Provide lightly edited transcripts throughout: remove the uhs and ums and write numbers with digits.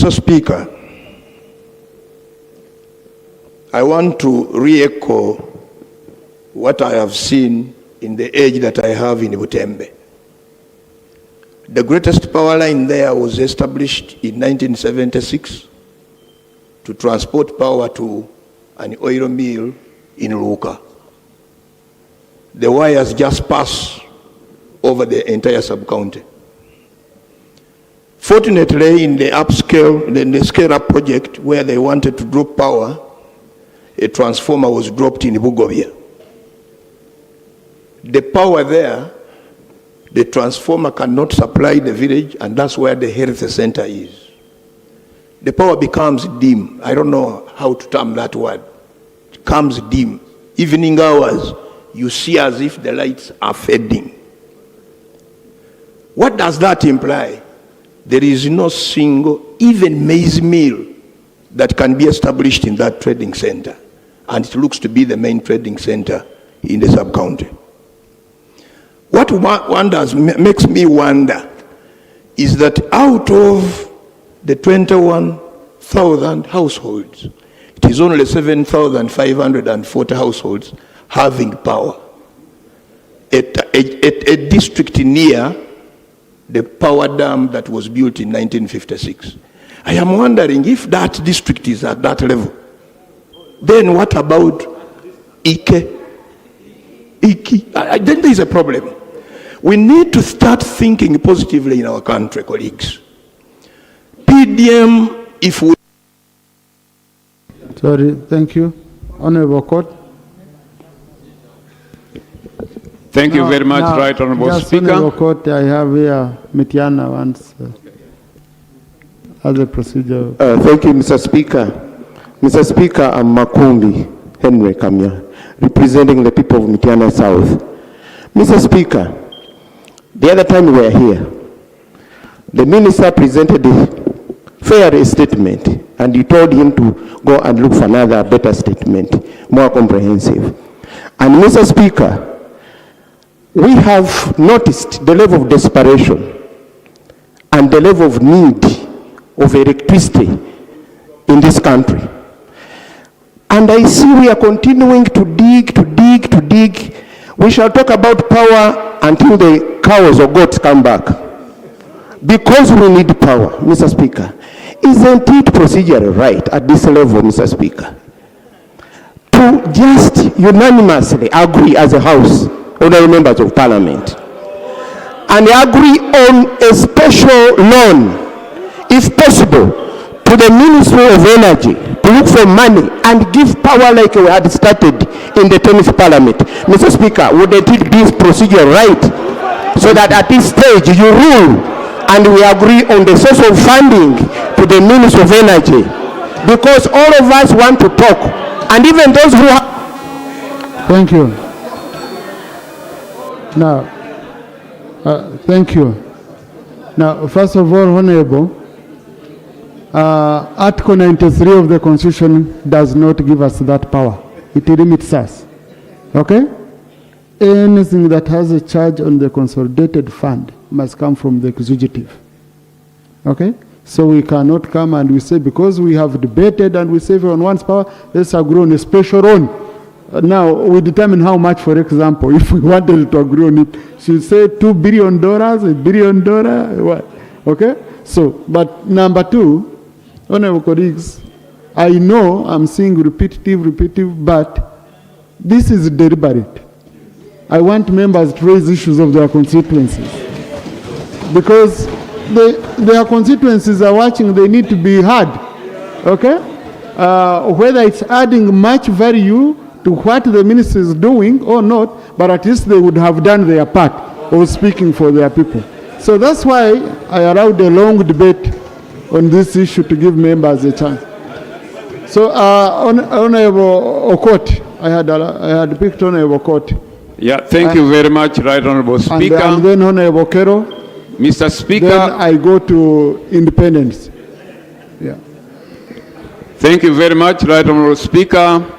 Mr. Speaker, I want to re-echo what I have seen in the age that I have in Butembe. The greatest power line there was established in 1976 to transport power to an oil mill in Luka. The wires just pass over the entire sub-county. Fortunately, in the upscale, the scale-up project where they wanted to drop power, a transformer was dropped in Bugovia. The power there, the transformer cannot supply the village, and that's where the health center is. The power becomes dim. I don't know how to term that word. It becomes dim. Evening hours, you see as if the lights are fading. What does that imply? There is no single, even maize mill, that can be established in that trading center. And it looks to be the main trading center in the sub-county. What makes me wonder is that out of the 21,000 households, it is only 7,540 households having power. A district near the power dam that was built in 1956. I am wondering if that district is at that level. Then what about Ike? Then there is a problem. We need to start thinking positively in our country, colleagues. PDM, if we... Sorry, thank you. Honorable Court. Thank you very much, Right Honorable Speaker. Honorable Court, I have here Mitiana wants other procedure. Thank you, Mr. Speaker. Mr. Speaker, I'm Makumbi Henry Kamya, representing the people of Mitiana South. Mr. Speaker, the other time we were here, the minister presented a fair statement, and you told him to go and look for another better statement, more comprehensive. And Mr. Speaker, we have noticed the level of desperation and the level of need of electricity in this country. And I see we are continuing to dig. We shall talk about power until the cows or goats come back. Because we need power, Mr. Speaker. Isn't it procedurally right at this level, Mr. Speaker, to just unanimously agree as a House, honorable members of Parliament, and agree on a special loan, if possible, to the Ministry of Energy to look for money and give power like we had started in the 10th Parliament? Mr. Speaker, wouldn't it be procedure right, so that at this stage you rule and we agree on the source of funding to the Ministry of Energy? Because all of us want to talk, and even those who have... Thank you. Now, thank you. Now, first of all, Honorable, Article 93 of the Constitution does not give us that power. It limits us. Okay? Anything that has a charge on the consolidated fund must come from the executive. Okay? So we cannot come and we say, because we have debated and we say on one's power, let's agree on a special loan. Now, we determine how much, for example, if we wanted to agree on it, she'll say $2 billion, $1 billion, what? Okay? So, but number two, honorable colleagues, I know I'm saying repetitive, but this is deliberate. I want members to raise issues of their constituencies, because their constituencies are watching, they need to be heard. Okay? Whether it's adding much value to what the ministry is doing or not, but at least they would have done their part of speaking for their people. So that's why I allowed a long debate on this issue to give members a chance. So, Honorable Okot, I had picked Honorable Okot. Yeah, thank you very much, Right Honorable Speaker. And then Honorable Kero. Mr. Speaker. Then I go to independence. Yeah. Thank you very much, Right Honorable Speaker.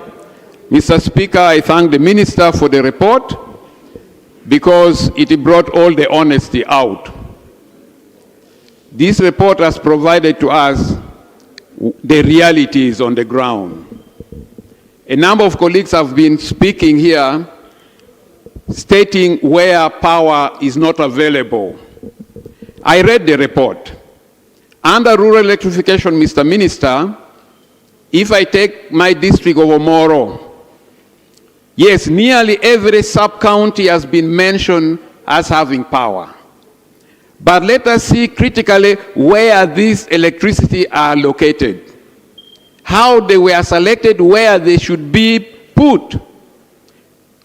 Mr. Speaker, I thank the Minister for the report, because it brought all the honesty out. This report has provided to us the realities on the ground. A number of colleagues have been speaking here, stating where power is not available. I read the report. Under rural electrification, Mr. Minister, if I take my district of Omoro, yes, nearly every sub-county has been mentioned as having power. But let us see critically where these electricity are located, how they were selected, where they should be put.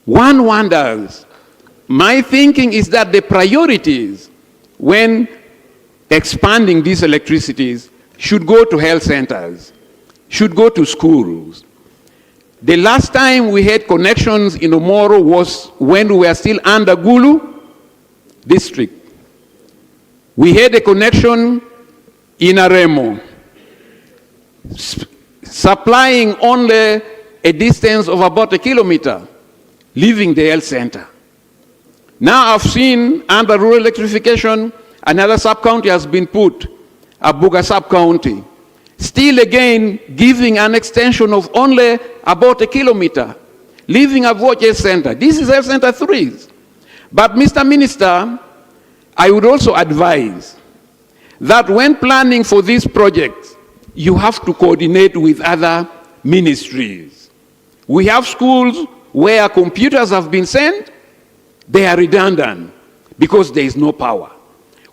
One wonders. My thinking is that the priorities when expanding these electricities should go to health centers, should go to schools. The last time we had connections in Omoro was when we were still under Gulu district. We had a connection in Aremo, supplying only a distance of about 1 kilometer, leaving the health center. Now I've seen under rural electrification, another sub-county has been put, Abuga sub-county, still again giving an extension of only about 1 kilometer, leaving Avoche health center. This is health center 3. But Mr. Minister, I would also advise that when planning for these projects, you have to coordinate with other ministries. We have schools where computers have been sent, they are redundant because there is no power.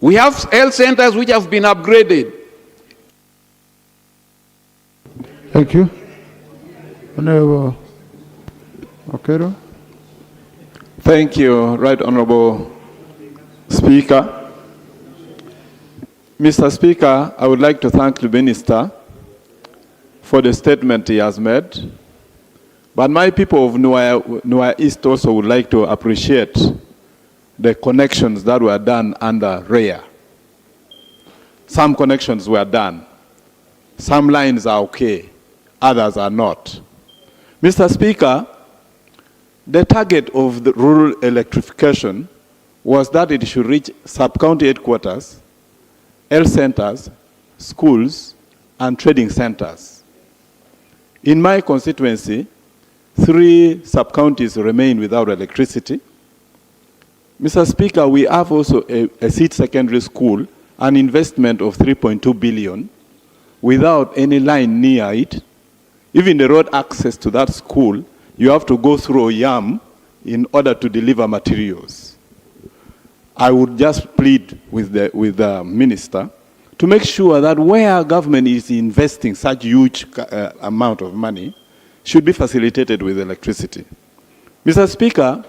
We have health centers which have been upgraded. Thank you. Honorable Okero. Thank you, Right Honorable Speaker. Mr. Speaker, I would like to thank the Minister for the statement he has made. But my people of Nua East also would like to appreciate the connections that were done under REA. Some connections were done. Some lines are okay, others are not. Mr. Speaker, the target of the rural electrification was that it should reach sub-county headquarters, health centers, schools, and trading centers. In my constituency, 3 sub-counties remain without electricity. Mr. Speaker, we have also a seed secondary school, an investment of 3.2 billion, without any line near it. Even the road access to that school, you have to go through a yam in order to deliver materials. I would just plead with the minister to make sure that where government is investing such huge amount of money should be facilitated with electricity. Mr. Speaker,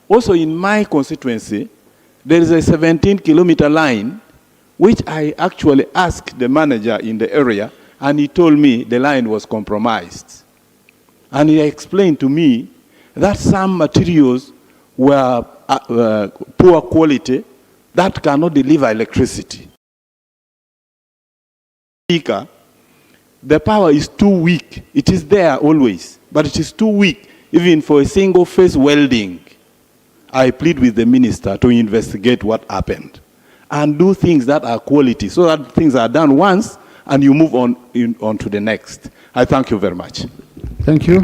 also in my constituency, there is a 17-kilometer line which I actually asked the manager in the area, and he told me the line was compromised. And he explained to me that some materials were poor quality that cannot deliver electricity. Speaker, the power is too weak. It is there always, but it is too weak even for a single phase welding. I plead with the minister to investigate what happened and do things that are quality so that things are done once and you move on to the next. I thank you very much. Thank you.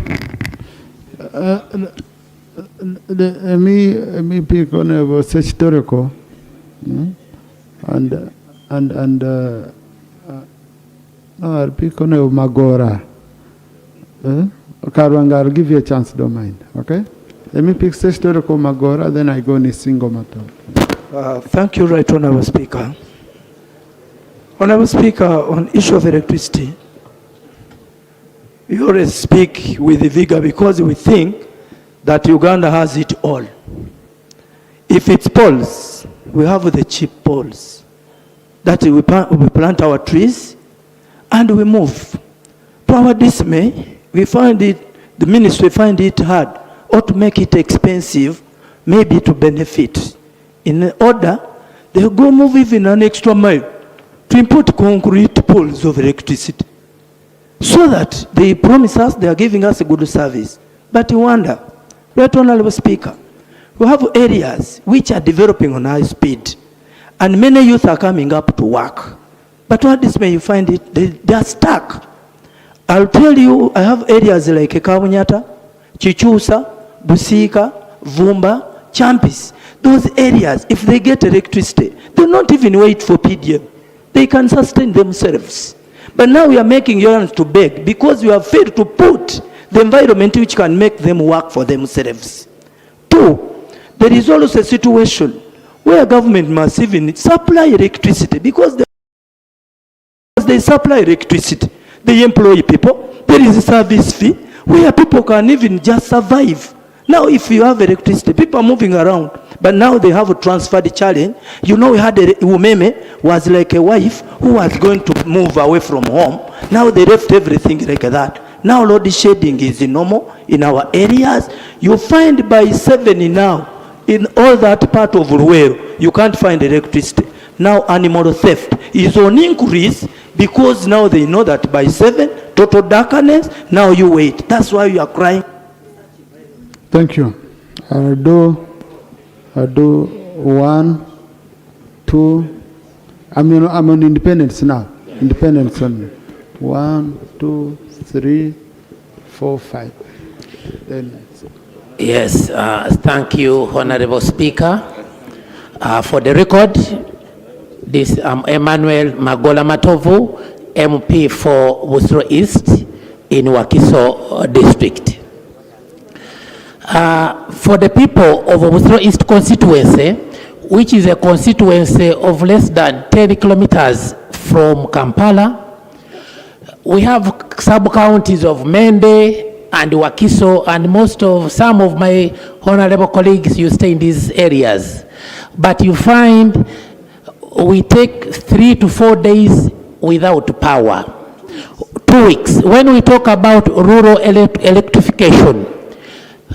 Me pick on a historical and pick on a Magora. Karwanga, I'll give you a chance, don't mind. Okay? Let me pick historical Magora, then I go in a single matter. Thank you, Right Honourable Speaker. Honourable Speaker, on issue of electricity, we always speak with vigor because we think that Uganda has it all. If it's poles, we have the cheap poles. That we plant our trees and we move. To our dismay, we find it, the ministry find it hard or to make it expensive, maybe to benefit. In order, they go move even an extra mile to import concrete poles of electricity. So that they promise us they are giving us a good service. But you wonder, Right Honourable Speaker, we have areas which are developing on high speed, and many youth are coming up to work. But what this may you find it, they are stuck I'll tell you, I have areas like Kabunyata, Chichusa, Busika, Vumba, Champis. Those areas, if they get electricity, they'll not even wait for PDM. They can sustain themselves. But now we are making Ugandans to beg because we have failed to put the environment which can make them work for themselves. Two, there is also a situation where government must even supply electricity because they supply electricity. They employ people. There is a service fee where people can even just survive. Now, if you have electricity, people are moving around, but now they have a transferred challenge. You know, we had Umeme was like a wife who was going to move away from home. Now they left everything like that. Now load shedding is normal in our areas. You find by 7 now, in all that part of Rwanda, you can't find electricity. Now animal theft is on increase because now they know that by 7, total darkness, now you wait. That's why you are crying. Thank you. I'll do 1, 2. I'm on independence now. Independence only. 1, 2, 3, 4, 5. Then. Yes, thank you, Honorable Speaker. For the record, this Emmanuel Magola Matovu, MP for Busiro East in Wakiso District. For the people of Busiro East constituency, which is a constituency of less than 10 kilometers from Kampala, we have sub-counties of Mende and Wakiso, and some of my honorable colleagues, you stay in these areas. But you find we take 3 to 4 days without power. 2 weeks. When we talk about rural electrification,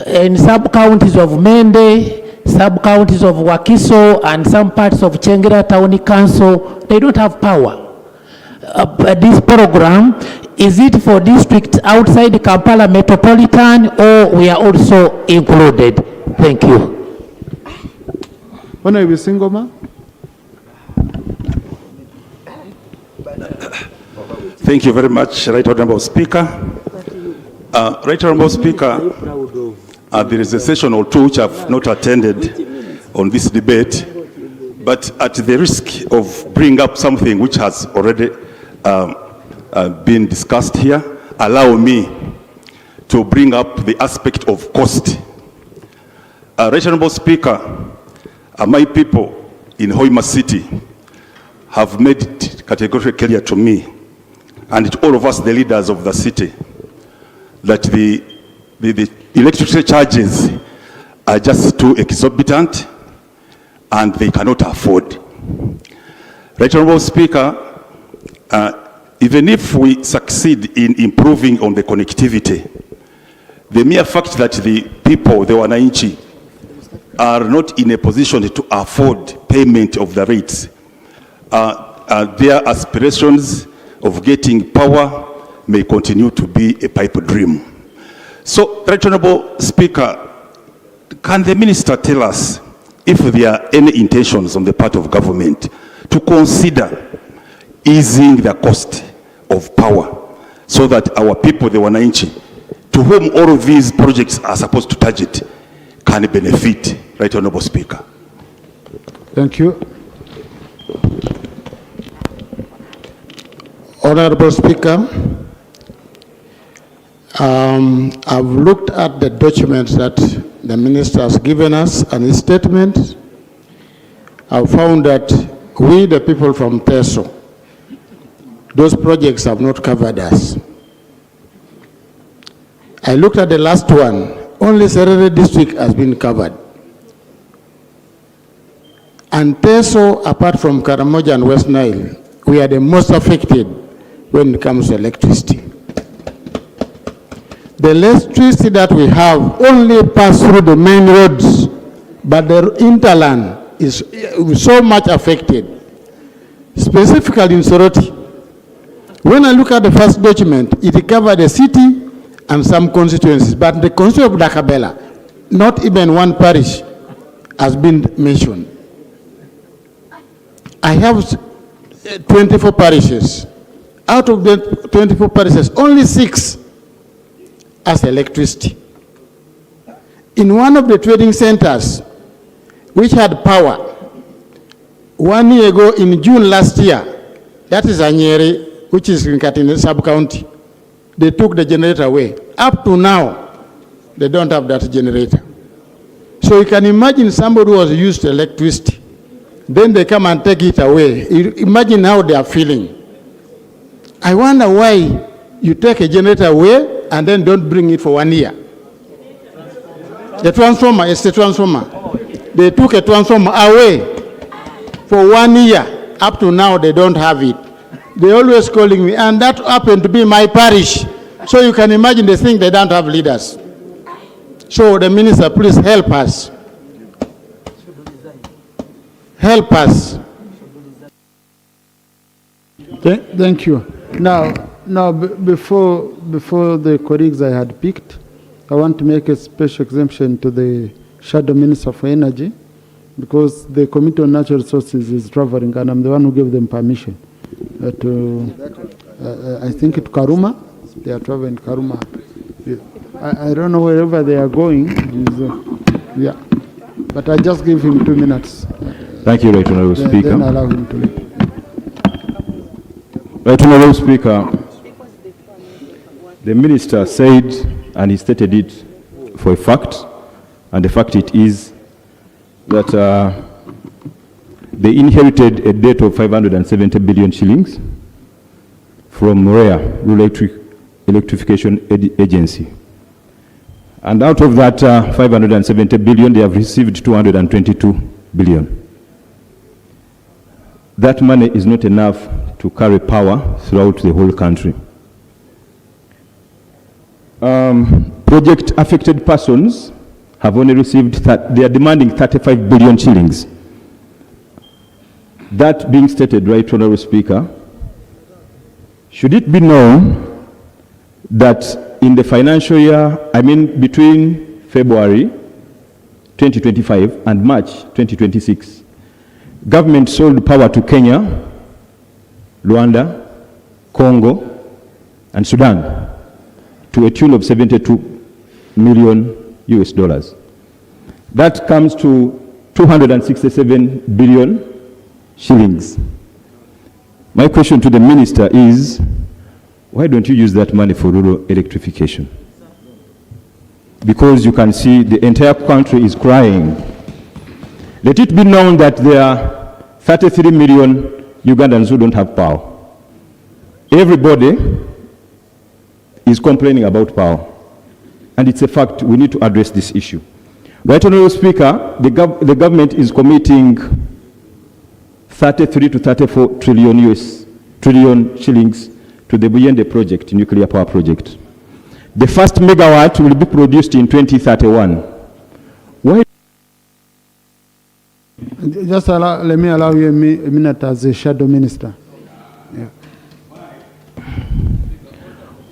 in sub-counties of Mende, sub-counties of Wakiso, and some parts of Chengira Town Council, they don't have power. This program, is it for districts outside Kampala Metropolitan, or we are also included? Thank you. Honorable Singoma. Thank you very much, Right Honorable Speaker. Right Honorable Speaker, there is a session or two which I have not attended on this debate, but at the risk of bringing up something which has already been discussed here, allow me to bring up the aspect of cost. Right Honorable Speaker, my people in Hoima City have made it categorically clear to me and to all of us, the leaders of the city, that the electricity charges are just too exorbitant and they cannot afford. Right Honorable Speaker, even if we succeed in improving on the connectivity, the mere fact that the people, the Wananchi, are not in a position to afford payment of the rates, their aspirations of getting power may continue to be a pipe dream. So, Right Honorable Speaker, can the Minister tell us if there are any intentions on the part of government to consider easing the cost of power so that our people, the Wananchi, to whom all of these projects are supposed to target, can benefit? Right Honorable Speaker. Thank you. Honorable Speaker, I've looked at the documents that the Minister has given us and his statement. I've found that we, the people from Teso, those projects have not covered us. I looked at the last one, only Serere district has been covered. And Teso, apart from Karamoja and West Nile, we are the most affected when it comes to electricity. The electricity that we have only pass through the main roads, but the interland is so much affected, specifically in Soroti. When I look at the first document, it covered the city and some constituencies, but the constituency of Dakabela, not even one parish has been mentioned. I have 24 parishes. Out of the 24 parishes, only 6 has electricity. In one of the trading centers, which had power, 1 year ago in June last year, that is Njeru, which is in Katine sub-county, they took the generator away. Up to now, they don't have that generator. So you can imagine somebody who has used electricity, then they come and take it away. Imagine how they are feeling. I wonder why you take a generator away and then don't bring it for 1 year. The transformer, it's the transformer. They took a transformer away for 1 year. Up to now, they don't have it. They're always calling me, and that happened to be my parish. So you can imagine they think they don't have leaders. So the minister, please help us. Help us. Thank you. Now, before the colleagues I had picked, I want to make a special exemption to the Shadow Minister for Energy, because the Committee on Natural Resources is traveling, and I'm the one who gave them permission to, I think, to Karuma. They are traveling to Karuma. I don't know wherever they are going. Yeah, but I just give him 2 minutes. Thank you, Right Honourable Speaker. Then allow him to leave. Right Honourable Speaker, the Minister said, and he stated it for a fact, and the fact it is, that they inherited a debt of 570 billion shillings from REA, Rural Electrification Agency. And out of that 570 billion, they have received 222 billion. That money is not enough to carry power throughout the whole country. Project affected persons have only received, they are demanding 35 billion shillings. That being stated, Right Honourable Speaker, should it be known that in the financial year, between February 2025 and March 2026, government sold power to Kenya, Rwanda, Congo, and Sudan to a tune of 72 million US dollars. That comes to 267 billion shillings. My question to the minister is, why don't you use that money for rural electrification? Because you can see the entire country is crying. Let it be known that there are 33 million Ugandans who don't have power. Everybody is complaining about power. And it's a fact, we need to address this issue. Right Honourable Speaker, the government is committing 33 to 34 trillion shillings to the Buyende project, nuclear power project. The first megawatt will be produced in 2031. Why? Just let me allow you a minute as a shadow minister. Yeah.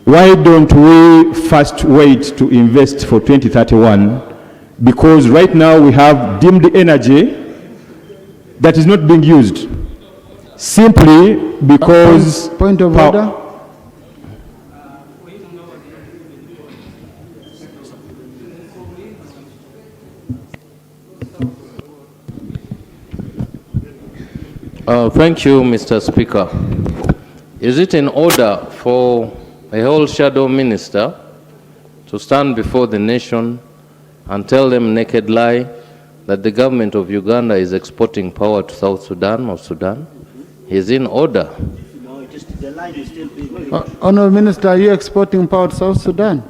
Why don't we first wait to invest for 2031? Because right now we have deemed energy that is not being used, simply because... Point of order. Thank you, Mr. Speaker. Is it in order for a whole shadow minister to stand before the nation and tell them naked lie that the government of Uganda is exporting power to South Sudan or Sudan? Is in order. No, just the line is still being... Honourable Minister, are you exporting power to South Sudan?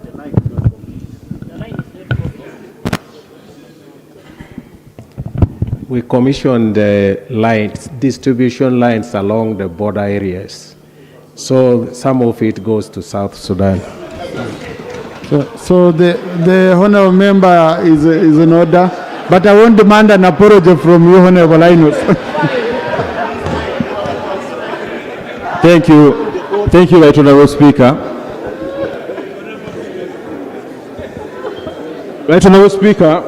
We commissioned the lines, distribution lines along the border areas. So some of it goes to South Sudan. So the honourable member is in order, but I won't demand an apology from you, Honourable Linus. Thank you. Thank you, Right Honourable Speaker. Right Honourable Speaker,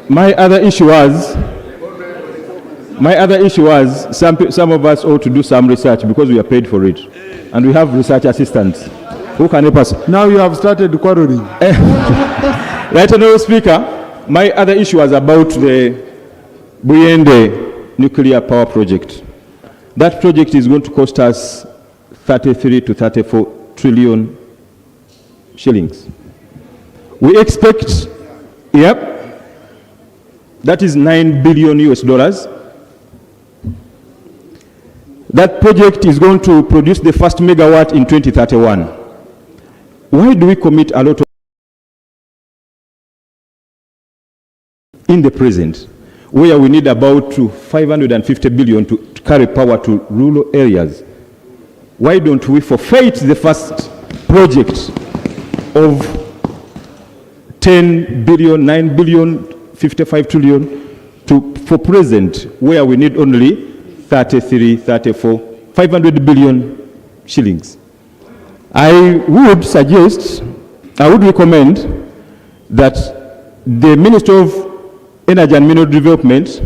my other issue was some of us ought to do some research because we are paid for it. and we have research assistants who can help us. Now you have started quarreling. Right, Honourable Speaker, my other issue was about the Buyende nuclear power project. That project is going to cost us 33 to 34 trillion shillings. We expect, that is $9 billion US. That project is going to produce the first megawatt in 2031. Why do we commit a lot of in the present, where we need about 550 billion to carry power to rural areas? Why don't we forfeit the first project of 10 billion, 9 billion, 55 trillion for present, where we need only 33, 34, 500 billion shillings? I would suggest, I would recommend that the Minister of Energy and Mineral Development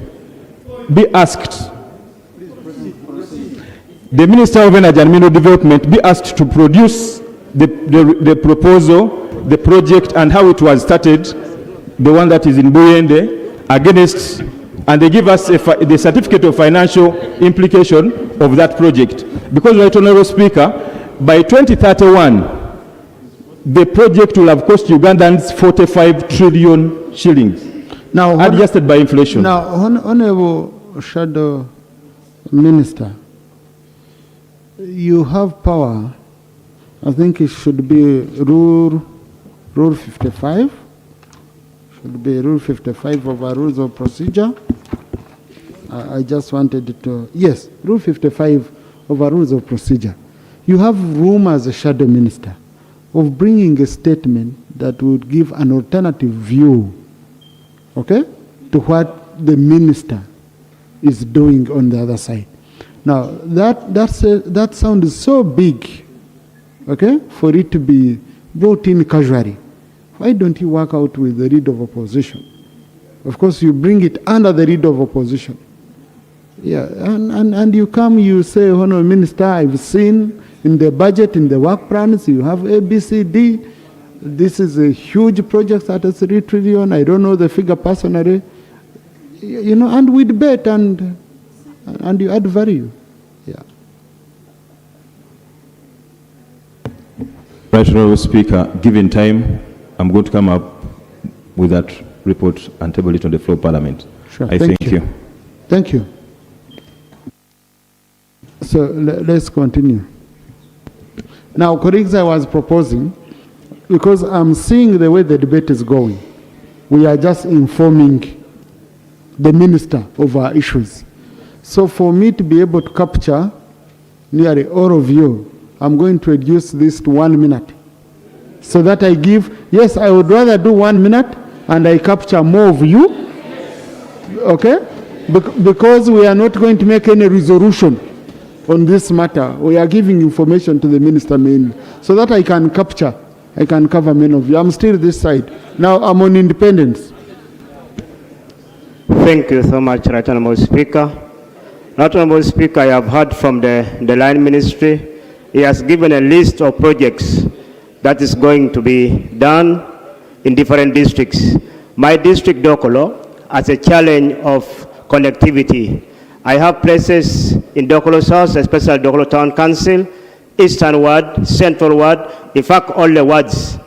be asked, the Minister of Energy and Mineral Development be asked to produce the proposal, the project, and how it was started, the one that is in Buyende, against, and they give us the certificate of financial implication of that project. Because, Right Honourable Speaker, by 2031, the project will have cost Ugandans 45 trillion shillings, now adjusted by inflation. Now, Honourable Shadow Minister, you have power. I think it should be Rule 55. Should be Rule 55 of our Rules of Procedure. I just wanted to, yes, Rule 55 of our Rules of Procedure. You have room as a Shadow Minister of bringing a statement that would give an alternative view, okay, to what the Minister is doing on the other side. Now, that sounds so big, okay, for it to be brought in casually. Why don't you work out with the lead of opposition? Of course, you bring it under the lead of opposition. Yeah, and you come, you say, Honourable Minister, I've seen in the budget, in the work plans, you have A, B, C, D. This is a huge project at 3 trillion. I don't know the figure personally. You know, and we debate and you add value. Yeah. Right, Honourable Speaker, given time, I'm going to come up with that report and table it on the floor of Parliament. Sure. I thank you. Thank you. So let's continue. Now, colleagues, I was proposing, because I'm seeing the way the debate is going, we are just informing the Minister of our issues. So for me to be able to capture nearly all of you, I'm going to reduce this to 1 minute. So that I give, yes, I would rather do 1 minute and I capture more of you, okay? Because we are not going to make any resolution on this matter. We are giving information to the Minister mainly, so that I can capture, I can cover many of you. I'm still this side. Now I'm on independence. Thank you so much, Right Honourable Speaker. Right Honourable Speaker, I have heard from the Line Ministry. He has given a list of projects that is going to be done in different districts. My district, Dokolo, has a challenge of connectivity. I have places in Dokolo South, especially Dokolo Town Council, Eastern Ward, Central Ward, in fact, all the wards.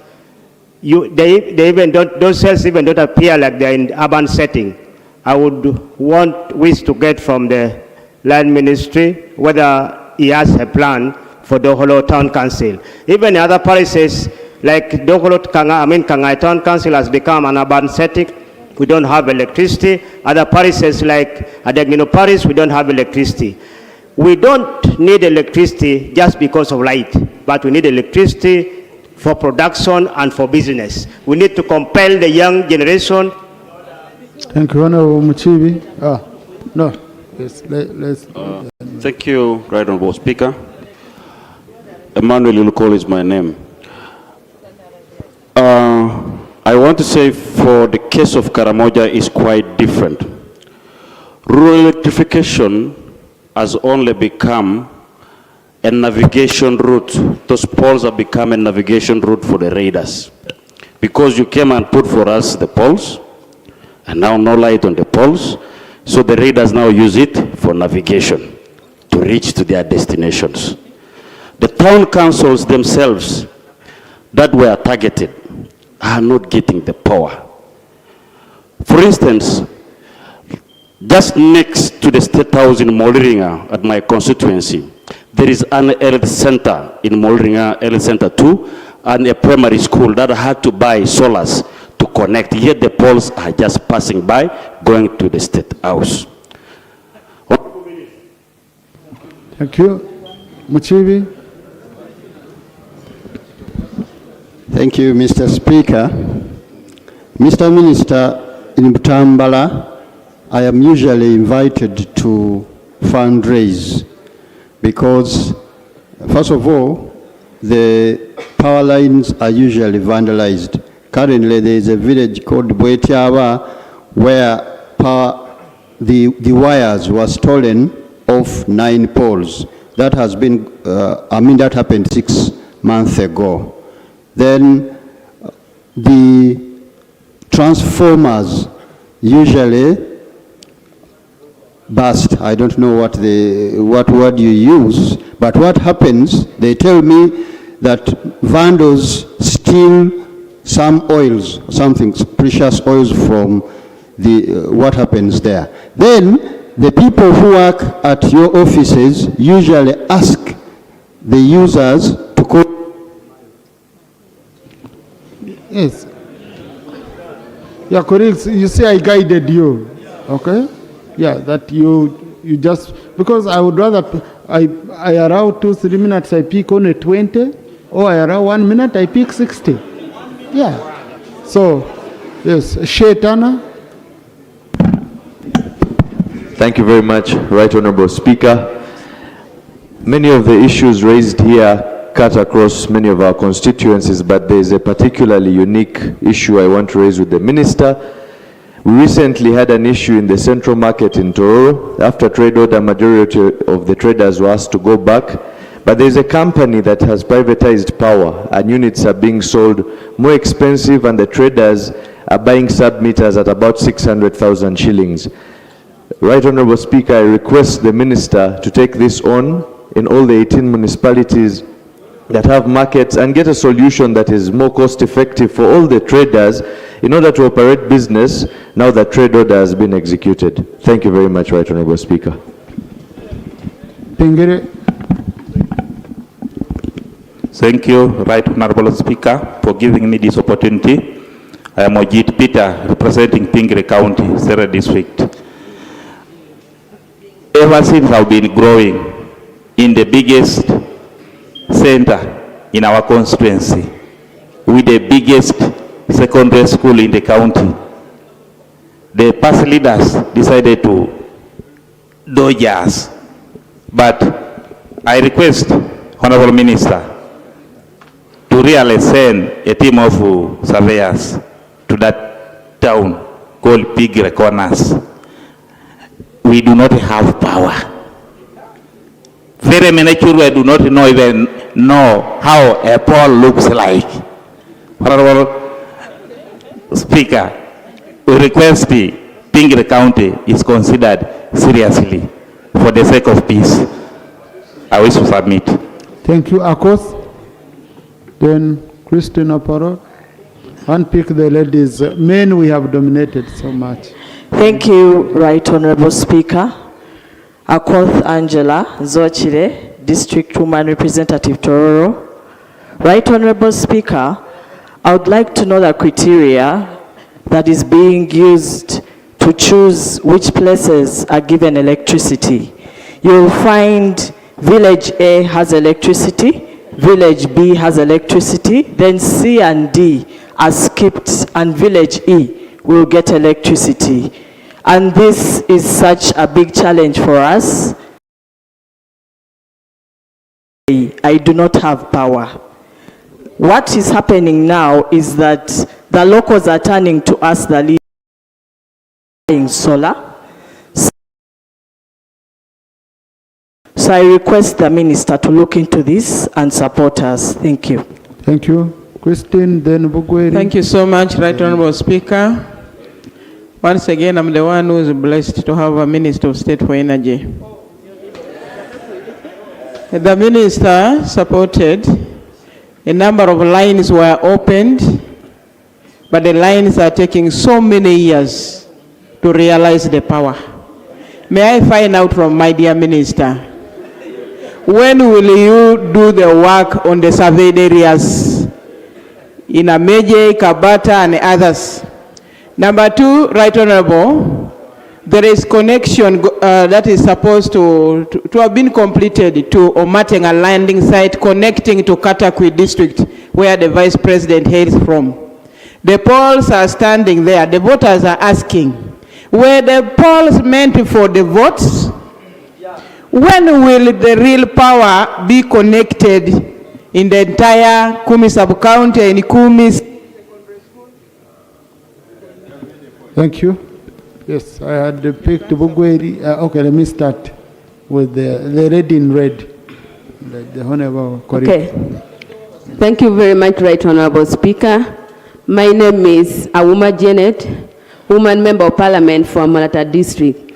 They even don't, those cells even don't appear like they're in urban setting. I would wish to get from the Land Ministry whether he has a plan for Dokolo Town Council. Even in other parishes, like Dokolo Kangai Town Council has become an urban setting. We don't have electricity. Other parishes like Adegnino Parish, we don't have electricity. We don't need electricity just because of light, but we need electricity for production and for business. We need to compel the young generation. Thank you, Honourable Muchibi. No, let's. Thank you, Right Honourable Speaker. Emmanuel Ulukol is my name. I want to say for the case of Karamoja is quite different. Rural electrification has only become a navigation route. Those poles have become a navigation route for the raiders. Because you came and put for us the poles, and now no light on the poles, so the raiders now use it for navigation to reach to their destinations. The town councils themselves that were targeted are not getting the power. For instance, just next to the State House in Moliringa at my constituency, there is an health center in Moliringa, health center 2, and a primary school that had to buy solars to connect, yet the poles are just passing by, going to the State House. Thank you. Muchibi. Thank you, Mr. Speaker. Mr. Minister, in Butambala, I am usually invited to fundraise because, first of all, the power lines are usually vandalized. Currently, there is a village called Bwetiaba where the wires were stolen off 9 poles. That has been, that happened 6 months ago. Then the transformers usually burst. I don't know what word you use, but what happens, they tell me that vandals steal some oils, something, precious oils from what happens there. Then the people who work at your offices usually ask the users to call. Yes. Yeah, colleagues, you say I guided you, okay? Yeah, that you just, because I would rather, I allow 2-3 minutes, I pick only 20, or I allow 1 minute, I pick 60. Yeah. So, yes, Shetana. Thank you very much, Right Honorable Speaker. Many of the issues raised here cut across many of our constituencies, but there is a particularly unique issue I want to raise with the Minister. We recently had an issue in the central market in Tororo. After trade order, majority of the traders were asked to go back. But there is a company that has privatized power, and units are being sold more expensive, and the traders are buying sub-meters at about 600,000 shillings. Right Honorable Speaker, I request the Minister to take this on in all the 18 municipalities that have markets and get a solution that is more cost-effective for all the traders in order to operate business now that trade order has been executed. Thank you very much, Right Honorable Speaker. Thank you, Right Honorable Speaker, for giving me this opportunity. I am Ojit Peter, representing Pingire County, Sere District. Ever since I've been growing in the biggest center in our constituency, with the biggest secondary school in the county, the past leaders decided to dodge us. But I request, Honorable Minister, to really send a team of surveyors to that town called Pingire Corners. We do not have power. Very many children do not even know how a pole looks like. Honorable Speaker, we request the Pingire County is considered seriously for the sake of peace. I wish to submit. Thank you, Akos. Then Christina Parrot. Unpick the ladies. Men we have dominated so much. Thank you, Right Honorable Speaker. Akoth Angela Zochire, District Woman Representative Tororo. Right Honorable Speaker, I would like to know the criteria that is being used to choose which places are given electricity. You'll find Village A has electricity, Village B has electricity, then C and D are skipped, and Village E will get electricity. And this is such a big challenge for us. I do not have power. What is happening now is that the locals are turning to us, the leaders, in solar. So I request the minister to look into this and support us. Thank you. Thank you. Christine, then Bugweri. Thank you so much, Right Honorable Speaker. Once again, I'm the one who is blessed to have a Minister of State for Energy. The minister supported, a number of lines were opened, but the lines are taking so many years to realize the power. May I find out from my dear minister, when will you do the work on the surveyed areas in Ameje, Kabata, and others? Number two, Right Honorable, there is connection that is supposed to have been completed to Omatenga landing site connecting to Katakwi district where the Vice President hails from. The polls are standing there. The voters are asking, were the polls meant for the votes? When will the real power be connected in the entire Kumi sub-county and Kumi? Thank you. Yes, I had picked Bugweri. Okay, let me start with the red in red. The Honorable Corrie. Okay. Thank you very much, Right Honorable Speaker. My name is Awuma Janet, Woman Member of Parliament for Malata District.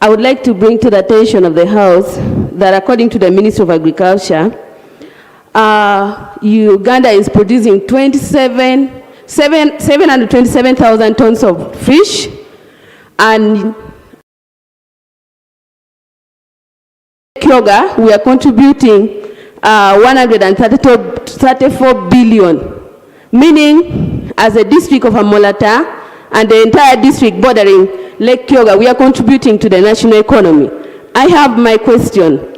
I would like to bring to the attention of the House that according to the Ministry of Agriculture, Uganda is producing 727,000 tons of fish, and Kyoga, we are contributing 134 billion, meaning as a district of Amolata and the entire district bordering Lake Kyoga, we are contributing to the national economy. I have my question.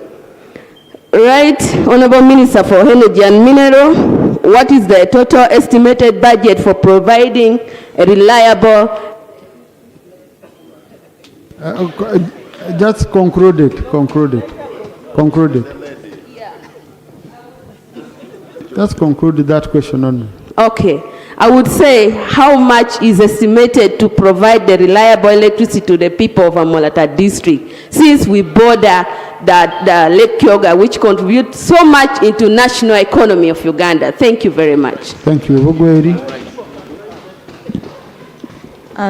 Right, Honorable Minister for Energy and Mineral, what is the total estimated budget for providing a reliable... Just concluded. Just concluded that question only. Okay. I would say how much is estimated to provide the reliable electricity to the people of Amolata district, since we border the Lake Kyoga, which contributes so much into national economy of Uganda. Thank you very much. Thank you.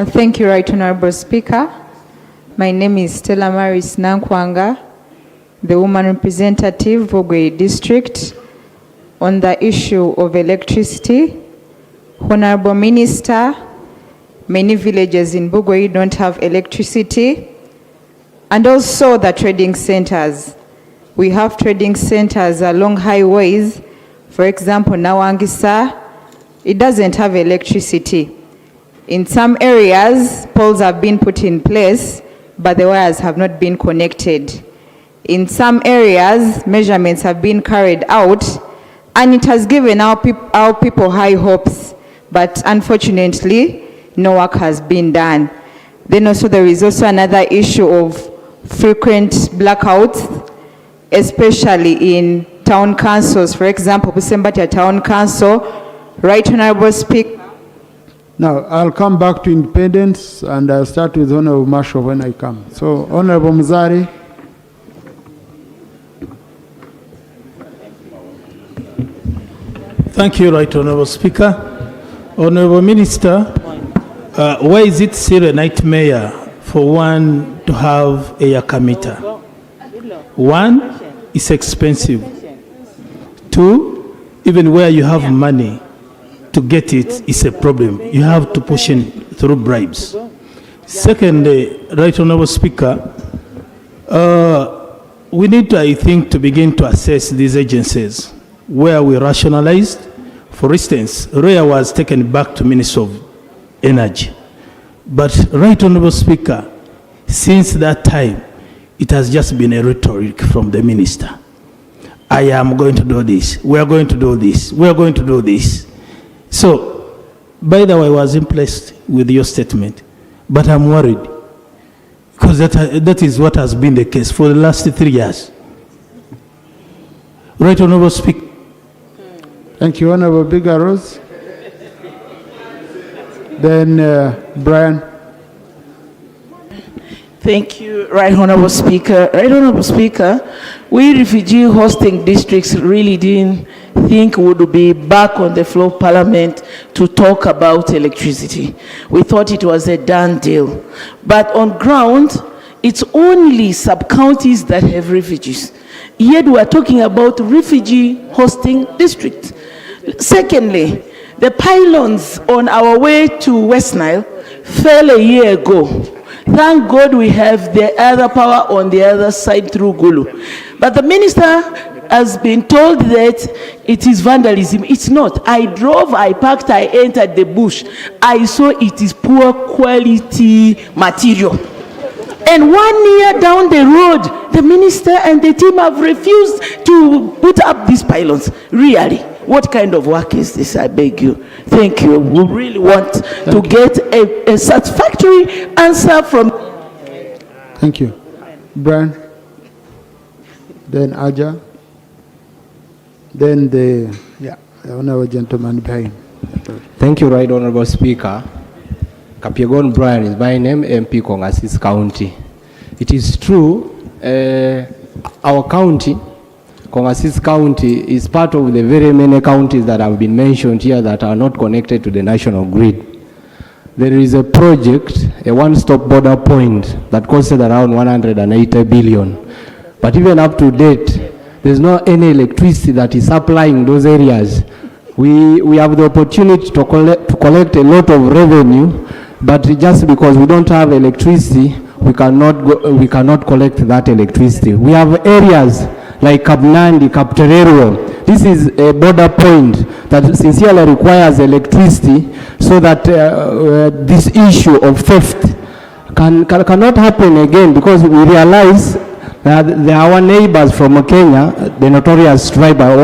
Thank you, Right Honorable Speaker. My name is Stella Maris Nankwanga, the woman representative for Bugweri District, on the issue of electricity. Honorable Minister, many villages in Bugweri don't have electricity, and also the trading centers. We have trading centers along highways. For example, Nawangisa, it doesn't have electricity. In some areas, poles have been put in place, but the wires have not been connected. In some areas, measurements have been carried out, and it has given our people high hopes. But unfortunately, no work has been done. Then also there is also another issue of frequent blackouts, especially in town councils. For example, Busembatia Town Council, Right Honorable Speaker. Now, I'll come back to independence, and I'll start with Honorable Marshall when I come. So, Honorable Muzare. Thank you, Right Honorable Speaker. Honorable Minister, why is it still a nightmare for one to have a Yaka meter? One, it's expensive. Two, even where you have money to get it is a problem. You have to push in through bribes. Secondly, Right Honorable Speaker, we need to, I think, to begin to assess these agencies where we rationalized. For instance, REA was taken back to Ministry of Energy. But, Right Honorable Speaker, since that time, it has just been a rhetoric from the minister. I am going to do this, we are going to do this, we are going to do this. So, by the way, I was impressed with your statement, but I'm worried, because that is what has been the case for the last 3 years. Right Honorable Speaker. Thank you, Honorable Bigaros. Then Brian. Thank you, Right Honorable Speaker. Right Honorable Speaker, we refugee hosting districts really didn't think would be back on the floor of Parliament to talk about electricity. We thought it was a done deal. But on ground, it's only sub-counties that have refugees. Yet we are talking about refugee hosting districts. Secondly, the pylons on our way to West Nile fell a year ago. Thank God we have the other power on the other side through Gulu. But the minister has been told that it is vandalism. It's not. I drove, I parked, I entered the bush. I saw it is poor quality material. And 1 year down the road, the minister and the team have refused to put up these pylons. Really? What kind of work is this, I beg you? Thank you. We really want to get a satisfactory answer from... Thank you. Brian, then Aja, then the honorable gentleman behind. Thank you, Right Honorable Speaker. Kapiegon Brian is my name, MP Kongasis County. It is true, our county, Kongasis County, is part of the very many counties that have been mentioned here that are not connected to the national grid. There is a project, a one-stop border point, that costed around 180 billion. But even up to date, there's not any electricity that is supplying those areas. We have the opportunity to collect a lot of revenue, but just because we don't have electricity, we cannot collect that electricity. We have areas like Kabnandi, Kapterero. This is a border point that sincerely requires electricity so that this issue of theft cannot happen again, because we realize that there are our neighbors from Kenya, the notorious tribe I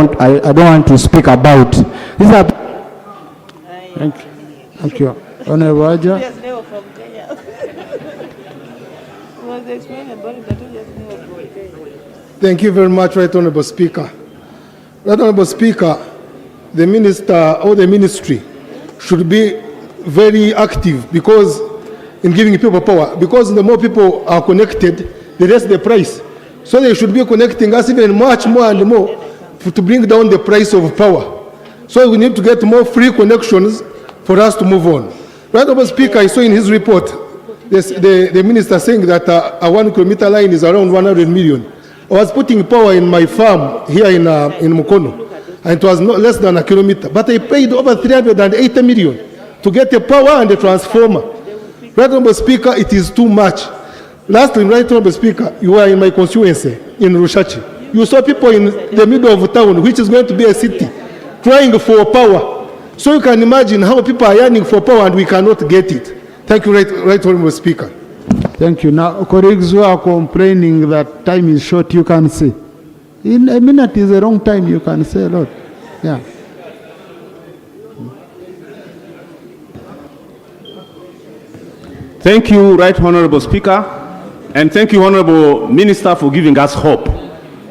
don't want to speak about. These are... Thank you. Honorable Aja. Thank you very much, Right Honorable Speaker. Right Honorable Speaker, the minister or the ministry should be very active because in giving people power, because the more people are connected, the less the price. So they should be connecting us even much more and more to bring down the price of power. So we need to get more free connections for us to move on. Right Honorable Speaker, I saw in his report the minister saying that a 1 kilometer line is around 100 million. I was putting power in my farm here in Mukono, and it was not less than a kilometer. But I paid over 380 million to get a power and a transformer. Right Honorable Speaker, it is too much. Lastly, Right Honorable Speaker, you were in my constituency in Rushachi. You saw people in the middle of town, which is going to be a city, trying for power. So you can imagine how people are yearning for power and we cannot get it. Thank you, Right Honorable Speaker. Thank you. Now, colleagues who are complaining that time is short, you can say. In a minute is a wrong time, you can say a lot. Yeah. Thank you, Right Honorable Speaker, and thank you, Honorable Minister, for giving us hope.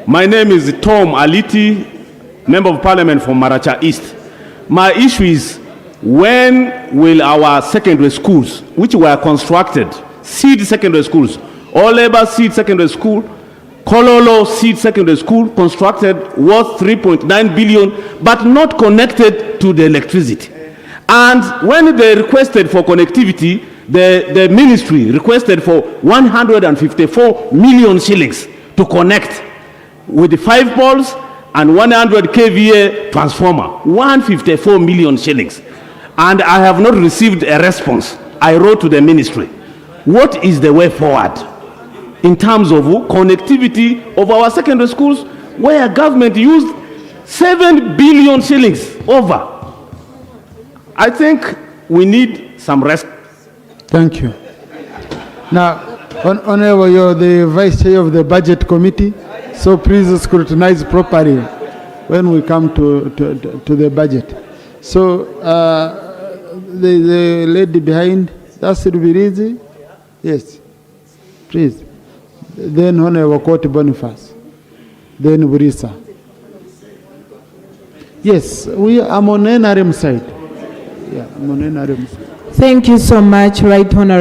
My name is Tom Aliti, Member of Parliament from Maracha East. My issue is, when will our secondary schools, which were constructed, Seed Secondary Schools, Oleba Seed Secondary School, Kololo Seed Secondary School, constructed worth 3.9 billion, but not connected to the electricity. And when they requested for connectivity, the ministry requested for 154 million shillings to connect with the 5 poles and 100 kVA transformer, 154 million shillings. And I have not received a response. I wrote to the ministry. What is the way forward in terms of connectivity of our secondary schools, where government used 7 billion shillings over? I think we need some rest. Thank you. Now, Honorable, you're the Vice Chair of the Budget Committee, so please scrutinize properly when we come to the budget. So, the lady behind, that should be easy. Yes, please. Then Honorable Court Boniface. Then Burisa. Yes, I'm on NRM side. Yeah, I'm on NRM side. Thank you so much, Right Honorable.